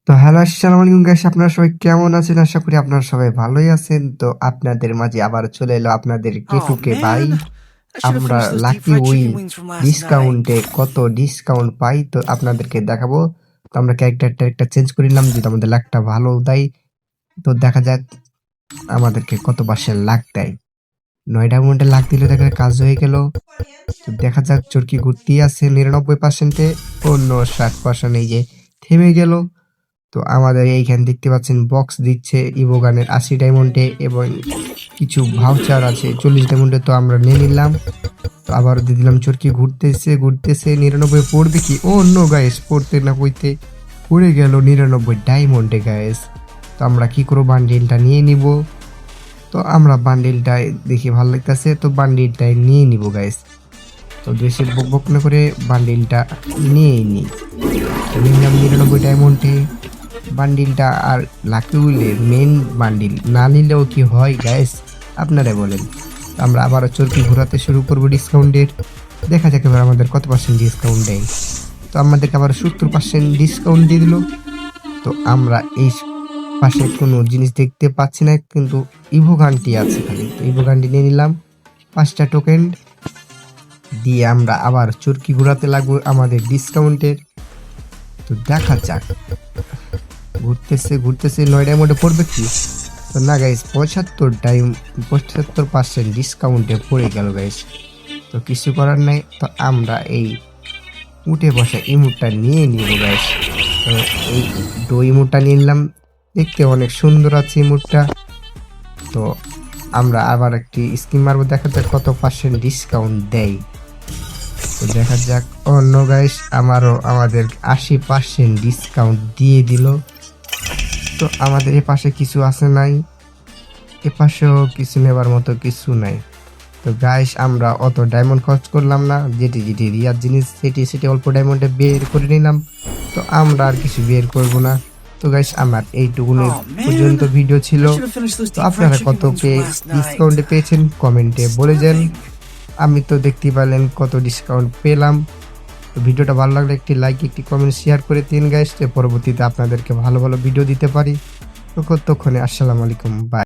তো হ্যালো, আসসালামু আলাইকুম গাইস, আপনারা সবাই কেমন আছেন? আশা করি আপনারা সবাই ভালোই আছেন। তো আপনাদের মাঝে আবার চলে এলো আপনাদের Oh কেটুকে ভাই। man, I should have আমরা finished those deep lucky fried win chicken wings from last night. ডিসকাউন্টে কত ডিসকাউন্ট পাই তো আপনাদেরকে দেখাবো। তো আমরা ক্যারেক্টারটা একটা চেঞ্জ করে নিলাম, যদি আমাদের লাকটা ভালো দেয় তো দেখা যাক আমাদেরকে কত পার্সেন্ট লাক দেয়। 9 ডায়মন্ডে লাক দিলে দেখা কাজ হয়ে গেল। তো দেখা যাক চরকি ঘুরতেই আছে 99%-এ, অন্য 60% এই যে থেমে গেল। তো আমাদের এইখানে দেখতে পাচ্ছেন বক্স দিচ্ছে ইভোগানের 80 ডায়মন্ডে এবং কিছু ভাউচার আছে 40 ডায়মন্ডে। তো আমরা নিয়ে নিলাম। তো আবার দিয়ে দিলাম চরকি ঘুরতেছে ঘুরতেছে 99 পড়বে কি? ও নো গাইস, পড়তে না পড়তে পড়ে গেল 99 ডায়মন্ডে গাইস। তো আমরা কি করব, বান্ডিলটা নিয়ে নিব। তো আমরা বান্ডিলটা দেখে ভালো লাগতেছে, তো বান্ডিলটাই নিয়ে নিব গাইস। তো বেশি বক বক না করে বান্ডিলটা নিয়ে নিই। নিলাম 99 ডায়মন্ডে বান্ডিলটা। আর লাকি উইলের মেন বান্ডিল না নিলেও কি হয় গাইস, আপনারা বলেন। আমরা আবারও চরকি ঘোরাতে শুরু করবো ডিসকাউন্টের। দেখা যাক এবার আমাদের কত পার্সেন্ট ডিসকাউন্ট দেয়। তো আমাদেরকে আবার 70% ডিসকাউন্ট দিয়ে দিল। তো আমরা এই পাশে কোনো জিনিস দেখতে পাচ্ছি না, কিন্তু ইভোগানটি আছে খালি। তো ইভোগানটি নিয়ে নিলাম 5টা টোকেন দিয়ে। আমরা আবার চরকি ঘোরাতে লাগবো আমাদের ডিসকাউন্টের। তো দেখা যাক, ঘুরতেছে ঘুরতেছে 9 ডায়মন্ডে পড়বে কি? তো না গাইস, 75% ডিসকাউন্টে পড়ে গেল গাইস। তো কিছু করার নাই, তো আমরা এই উঠে বসা ইমোটটা নিয়ে নিব গাইস। তো এই ইমোটটা নিয়ে নিলাম, দেখতে অনেক সুন্দর আছে ইমোটটা। তো আমরা আবার একটি স্কিম মারবো, দেখা যাক কত পার্সেন্ট ডিসকাউন্ট দেয়। তো দেখা যাক, অন্য গাইস আমাদের 80% ডিসকাউন্ট দিয়ে দিল। তো আমাদের এ পাশে কিছু আছে নাই, এ পাশেও কিছু নেবার মতো কিছু নাই। তো গাইস আমরা অত ডায়মন্ড খরচ করলাম না, যেটি যেটি রিয়ার জিনিস সেটি অল্প ডায়মন্ডে বের করে নিলাম। তো আমরা আর কিছু বের করব না। তো গাইস আমার এইটুকুনি Oh পর্যন্ত man, ভিডিও ছিল। I should have finished those তো deep fried আপনারা chicken কত wings from last night. ডিসকাউন্টে পেয়েছেন কমেন্টে বলে যান। আমি তো দেখতে পেলেন কত ডিসকাউন্ট পেলাম। তো ভিডিওটা ভালো লাগলে একটি লাইক, একটি কমেন্ট, শেয়ার করে দিন গাইস, পরবর্তীতে আপনাদেরকে ভালো ভালো ভিডিও দিতে পারি। তো ততক্ষণে আসসালামু আলাইকুম, বাই।